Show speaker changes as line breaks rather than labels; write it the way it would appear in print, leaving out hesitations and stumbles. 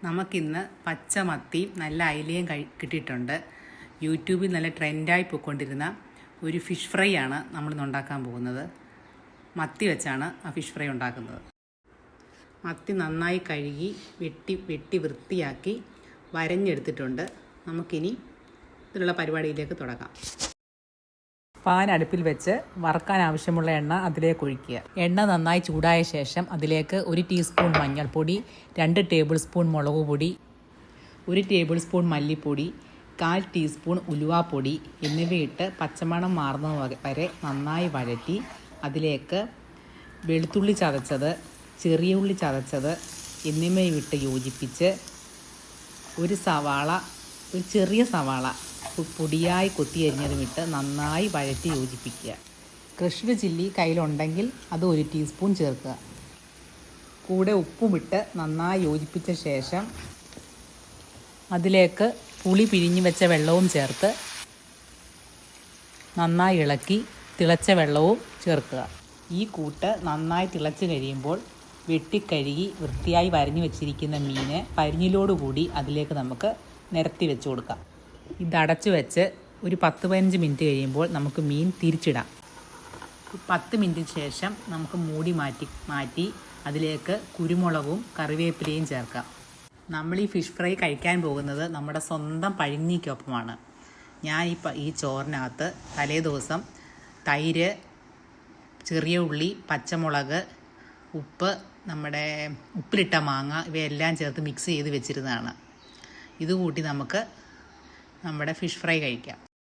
നമുക്കിന്ന് പച്ചമത്തി നല്ല അയിലയും കിട്ടിയിട്ടുണ്ട്. യൂട്യൂബിൽ നല്ല ട്രെൻഡായി പോയിക്കൊണ്ടിരുന്ന ഒരു ഫിഷ് ഫ്രൈ ആണ് നമ്മളിന്ന് ഉണ്ടാക്കാൻ പോകുന്നത്. മത്തി വെച്ചാണ് ആ ഫിഷ് ഫ്രൈ ഉണ്ടാക്കുന്നത്. മത്തി നന്നായി കഴുകി വെട്ടി വൃത്തിയാക്കി വരഞ്ഞെടുത്തിട്ടുണ്ട്. നമുക്കിനി ഇതിലുള്ള പരിപാടിയിലേക്ക് തുടങ്ങാം. പാൻ അടുപ്പിൽ വെച്ച് വറുക്കാൻ ആവശ്യമുള്ള എണ്ണ അതിലേക്ക് ഒഴിക്കുക. എണ്ണ നന്നായി ചൂടായ ശേഷം അതിലേക്ക് 1 ടീസ്പൂൺ മഞ്ഞൾപ്പൊടി, 2 ടേബിൾ സ്പൂൺ മുളക് പൊടി, 1 ടേബിൾ സ്പൂൺ മല്ലിപ്പൊടി, 1/4 ടീസ്പൂൺ ഉലുവാപ്പൊടി എന്നിവയിട്ട് പച്ചമണം മാറുന്നത് വരെ നന്നായി വഴറ്റി അതിലേക്ക് വെളുത്തുള്ളി ചതച്ചത്, ചെറിയ ഉള്ളി ചതച്ചത് എന്നിവയിട്ട് യോജിപ്പിച്ച് ഒരു ചെറിയ സവാള പൊടിയായി കൊത്തിയരിഞ്ഞതുമിട്ട് നന്നായി വഴറ്റി യോജിപ്പിക്കുക. ക്രഷ്ഡ് ചില്ലി കയ്യിലുണ്ടെങ്കിൽ അത് 1 ടീസ്പൂൺ ചേർക്കുക. കൂടെ ഉപ്പുമിട്ട് നന്നായി യോജിപ്പിച്ച ശേഷം അതിലേക്ക് പുളി പിഴിഞ്ഞു വെച്ച വെള്ളവും ചേർത്ത് നന്നായി ഇളക്കി തിളച്ച വെള്ളവും ചേർക്കുക. ഈ കൂട്ട് നന്നായി തിളച്ച് കഴിയുമ്പോൾ വെട്ടിക്കഴുകി വൃത്തിയായി വരഞ്ഞു വെച്ചിരിക്കുന്ന മീൻ പരിഞ്ഞിലോടുകൂടി അതിലേക്ക് നമുക്ക് നിരത്തി വെച്ച് കൊടുക്കാം. ഇതടച്ച് വെച്ച് ഒരു 10-15 മിനിറ്റ് കഴിയുമ്പോൾ നമുക്ക് മീൻ തിരിച്ചിടാം. 10 മിനിറ്റിന് ശേഷം നമുക്ക് മൂടി മാറ്റി അതിലേക്ക് കുരുമുളകും കറിവേപ്പിലയും ചേർക്കാം. നമ്മൾ ഈ ഫിഷ് ഫ്രൈ കഴിക്കാൻ പോകുന്നത് നമ്മുടെ സ്വന്തം പഴഞ്ഞിക്കൊപ്പമാണ്. ഞാൻ ഈ ചോറിനകത്ത് തലേദിവസം തൈര്, ചെറിയ ഉള്ളി, പച്ചമുളക്, ഉപ്പ്, നമ്മുടെ ഉപ്പിലിട്ട മാങ്ങ ഇവയെല്ലാം ചേർത്ത് മിക്സ് ചെയ്ത് വെച്ചിരുന്നതാണ്. ഇത് കൂട്ടി നമുക്ക് നമ്മുടെ ഫിഷ് ഫ്രൈ കഴിക്കാം.